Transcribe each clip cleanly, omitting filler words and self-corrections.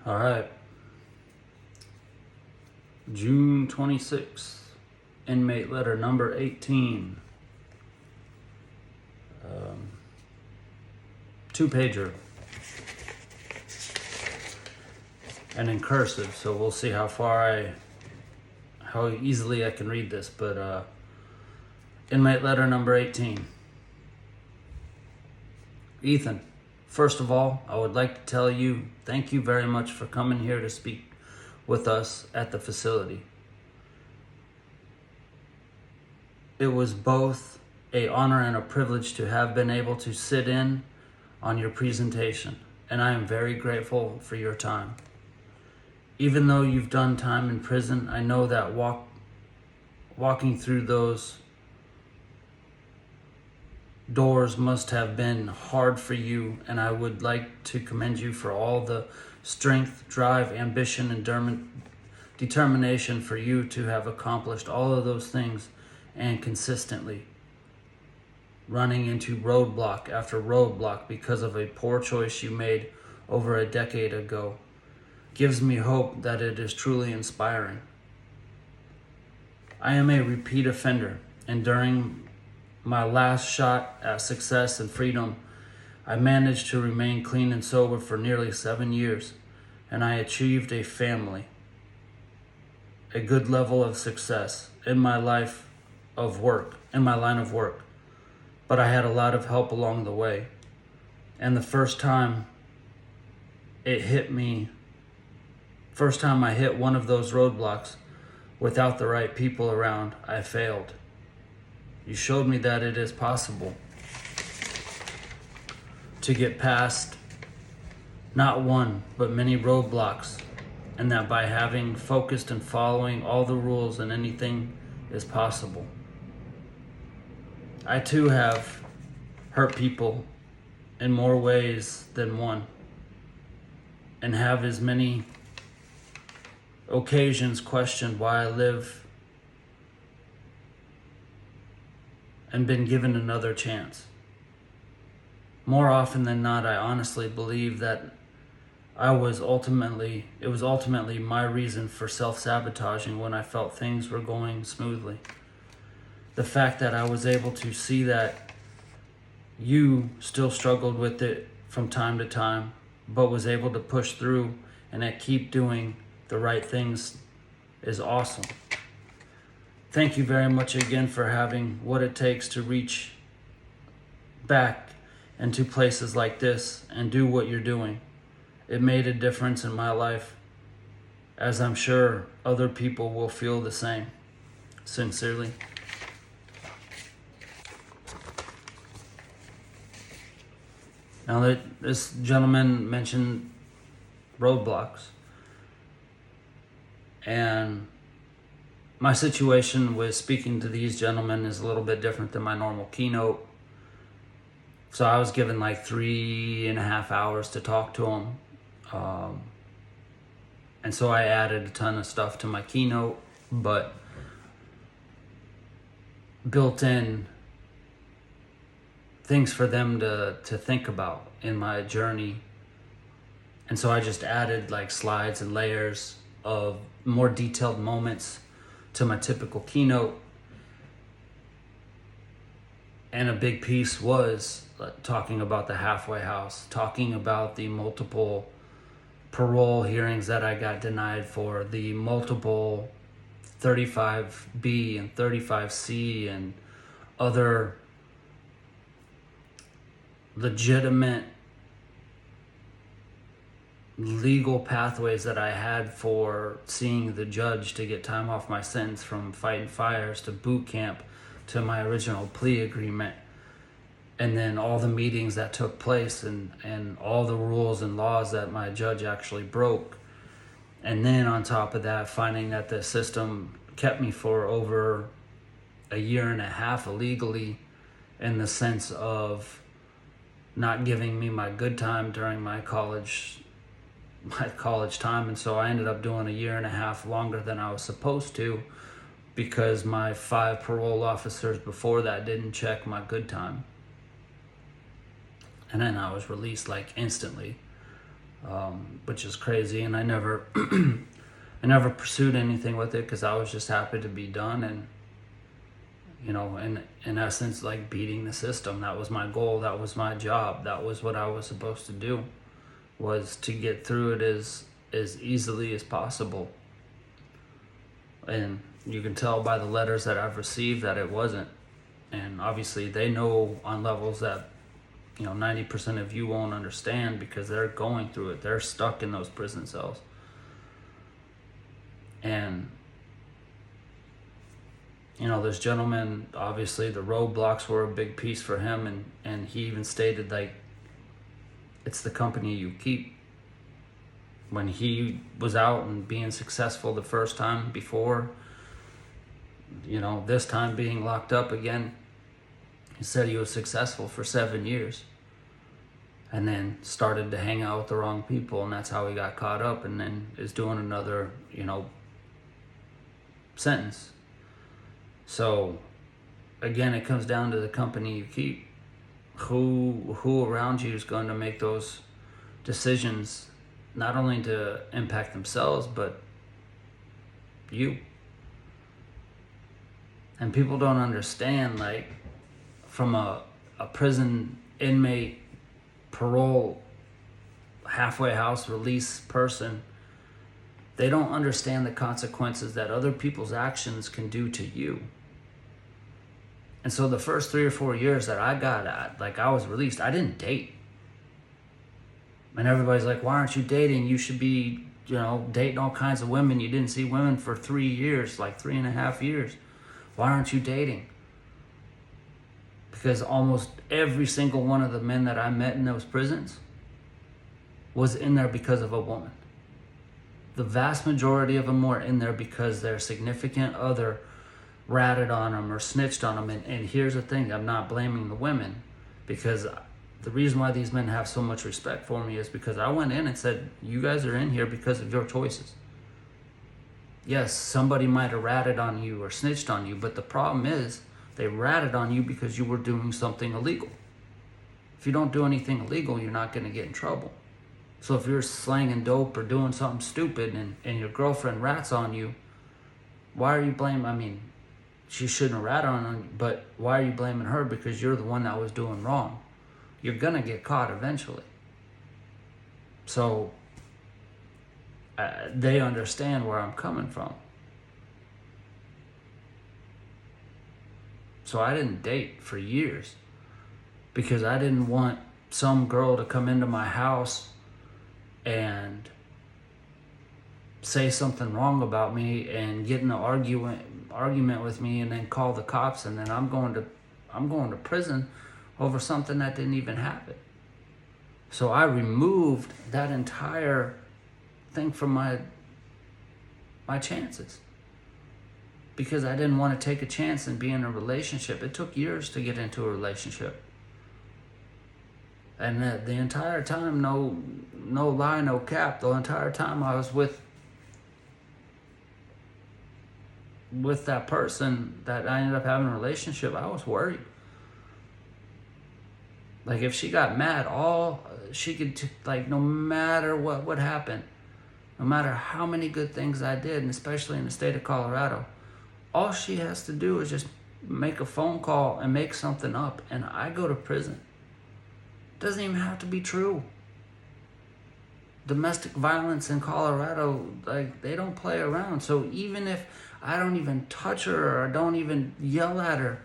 All right. June 26th. Inmate letter number 18. Two-pager. And in cursive, so we'll see how easily I can read this, but inmate letter number 18. Ethan, first of all, I would like to tell you thank you very much for coming here to speak with us at the facility. It was both an honor and a privilege to have been able to sit in on your presentation, and I am very grateful for your time. Even though you've done time in prison, I know that walking through those doors must have been hard for you, and I would like to commend you for all the strength, drive, ambition, and determination for you to have accomplished all of those things and consistently running into roadblock after roadblock because of a poor choice you made over a decade ago gives me hope that it is truly inspiring. I am a repeat offender, and during my last shot at success and freedom, I managed to remain clean and sober for nearly 7 years, and I achieved a family, a good level of success in my line of work. But I had a lot of help along the way. And the first time I hit one of those roadblocks without the right people around, I failed. You showed me that it is possible to get past not one, but many roadblocks, and that by having focused and following all the rules and anything is possible. I too have hurt people in more ways than one, and have as many occasions questioned why I live and been given another chance. More often than not, I honestly believe that it was ultimately my reason for self-sabotaging when I felt things were going smoothly. The fact that I was able to see that you still struggled with it from time to time, but was able to push through and keep doing the right things is awesome. Thank you very much again for having what it takes to reach back into places like this and do what you're doing. It made a difference in my life, as I'm sure other people will feel the same. Sincerely. Now, this gentleman mentioned roadblocks, and my situation with speaking to these gentlemen is a little bit different than my normal keynote. So I was given like 3.5 hours to talk to them. And so I added a ton of stuff to my keynote, but built in things for them to think about in my journey. And so I just added like slides and layers of more detailed moments to my typical keynote. And a big piece was talking about the halfway house, talking about the multiple parole hearings that I got denied for, the multiple 35B and 35C and other legitimate legal pathways that I had for seeing the judge to get time off my sentence, from fighting fires to boot camp to my original plea agreement, and then all the meetings that took place and all the rules and laws that my judge actually broke. And then on top of that, finding that the system kept me for over a year and a half illegally, in the sense of not giving me my good time during my college time. And so I ended up doing a year and a half longer than I was supposed to, because my 5 parole officers before that didn't check my good time. And then I was released like instantly. which is crazy. And I never, I never pursued anything with it because I was just happy to be done. And, you know, in essence, like beating the system. That was my goal. That was my job. That was what I was supposed to do, was to get through it as easily as possible. And you can tell by the letters that I've received that it wasn't. And obviously they know on levels that, you know, 90% of you won't understand because they're going through it. They're stuck in those prison cells. And, you know, this gentleman, obviously the roadblocks were a big piece for him. And he even stated, like, it's the company you keep. When he was out and being successful the first time before, you know, this time being locked up again, he said he was successful for 7 years and then started to hang out with the wrong people, and that's how he got caught up, and then is doing another, you know, sentence. So again, it comes down to the company you keep. Who around you is going to make those decisions, not only to impact themselves, but you. And people don't understand, like, from a prison inmate, parole, halfway house release person, they don't understand the consequences that other people's actions can do to you. And so the first 3 or 4 years that I got at, like, I was released, I didn't date. And everybody's like, why aren't you dating? You should be, you know, dating all kinds of women. You didn't see women for 3 years, like 3.5 years. Why aren't you dating? Because almost every single one of the men that I met in those prisons was in there because of a woman. The vast majority of them were in there because their significant other ratted on them or snitched on them. And here's the thing, I'm not blaming the women, because the reason why these men have so much respect for me is because I went in and said, you guys are in here because of your choices. Yes, somebody might have ratted on you or snitched on you, but the problem is they ratted on you because you were doing something illegal. If you don't do anything illegal, you're not going to get in trouble. So if you're slanging dope or doing something stupid and your girlfriend rats on you, why are you blaming? I mean, she shouldn't have ratted on you, but why are you blaming her? Because you're the one that was doing wrong. You're going to get caught eventually. So they understand where I'm coming from. So I didn't date for years because I didn't want some girl to come into my house and say something wrong about me and get in an argument with me and then call the cops, and then I'm going to prison over something that didn't even happen. So I removed that entire thing from my chances, because I didn't want to take a chance and be in a relationship. It took years to get into a relationship. And the entire time, no lie, no cap, the entire time I was with that person that I ended up having a relationship, I was worried. Like, if she got mad, she could, like, no matter what would happen, no matter how many good things I did, and especially in the state of Colorado, all she has to do is just make a phone call and make something up, and I go to prison. It doesn't even have to be true. Domestic violence in Colorado, like, they don't play around. So even if I don't even touch her or I don't even yell at her,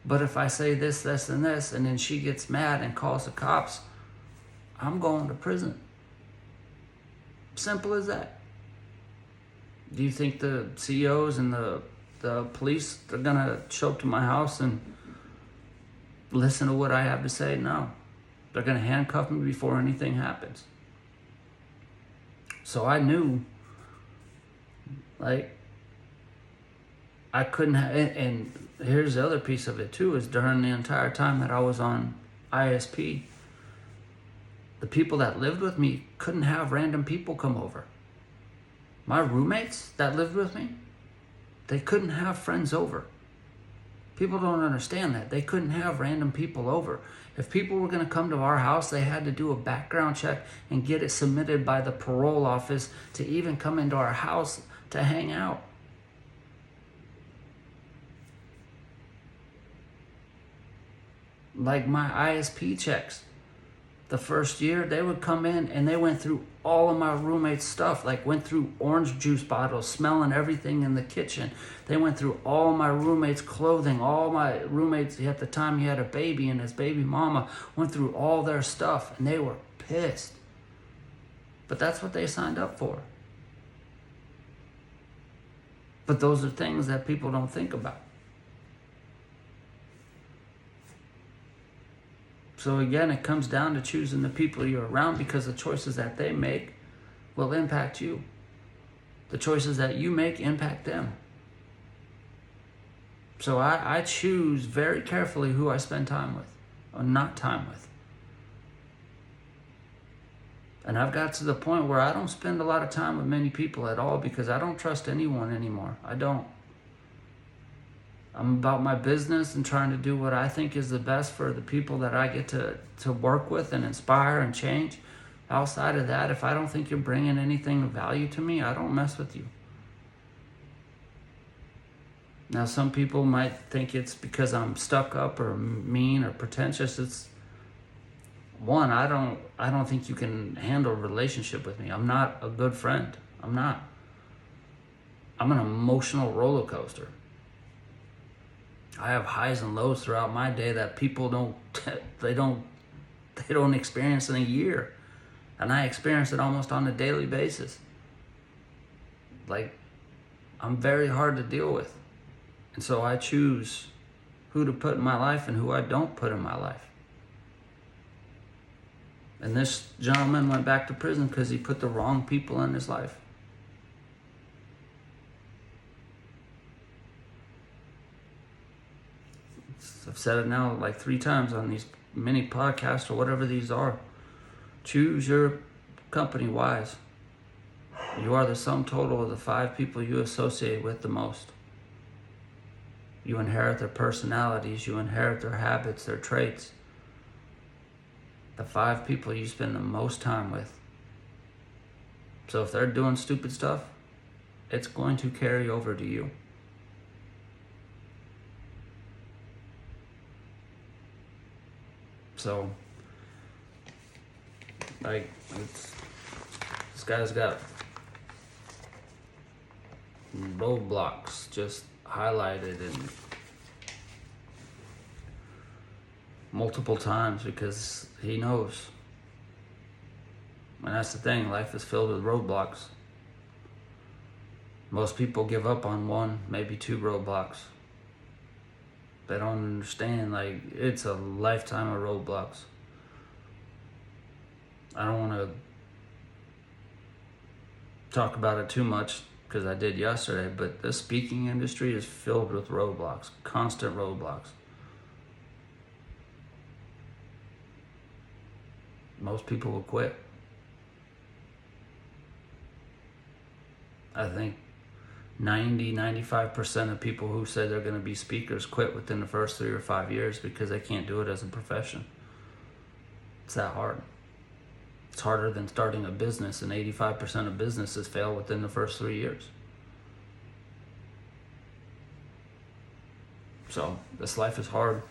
but if I say this, this, and this, and then she gets mad and calls the cops, I'm going to prison. Simple as that. Do you think the CEOs and the police are going to show up to my house and listen to what I have to say? No. They're going to handcuff me before anything happens. So I knew, like, I couldn't and here's the other piece of it too, is during the entire time that I was on ISP, the people that lived with me couldn't have random people come over. My roommates that lived with me, they couldn't have friends over. People don't understand that. They couldn't have random people over. If people were going to come to our house, they had to do a background check and get it submitted by the parole office to even come into our house to hang out. Like my ISP checks. The first year, they would come in and they went through all of my roommates' stuff, like went through orange juice bottles, smelling everything in the kitchen. They went through all my roommates' clothing. All my roommates, at the time he had a baby and his baby mama, went through all their stuff, and they were pissed. But that's what they signed up for. But those are things that people don't think about. So again, it comes down to choosing the people you're around, because the choices that they make will impact you. The choices that you make impact them. So I choose very carefully who I spend time with or not time with. And I've got to the point where I don't spend a lot of time with many people at all, because I don't trust anyone anymore. I don't. I'm about my business and trying to do what I think is the best for the people that I get to work with and inspire and change. Outside of that, if I don't think you're bringing anything of value to me, I don't mess with you. Now, some people might think it's because I'm stuck up or mean or pretentious. It's one, I don't think you can handle a relationship with me. I'm not a good friend. I'm not. I'm an emotional roller coaster. I have highs and lows throughout my day that people don't experience in a year. And I experience it almost on a daily basis. Like, I'm very hard to deal with. And so I choose who to put in my life and who I don't put in my life. And this gentleman went back to prison because he put the wrong people in his life. I've said it now like 3 times on these mini podcasts or whatever these are. Choose your company wise. You are the sum total of the 5 people you associate with the most. You inherit their personalities, you inherit their habits, their traits. The 5 people you spend the most time with. So if they're doing stupid stuff, it's going to carry over to you. So, like, this guy's got roadblocks just highlighted and multiple times because he knows. And that's the thing, life is filled with roadblocks. Most people give up on 1, maybe 2 roadblocks. They don't understand, like, it's a lifetime of roadblocks. I don't want to talk about it too much because I did yesterday, but the speaking industry is filled with roadblocks, constant roadblocks. Most people will quit. I think 95% of people who say they're going to be speakers quit within the first 3 or 5 years because they can't do it as a profession. It's that hard. It's harder than starting a business, and 85% of businesses fail within the first 3 years. So this life is hard.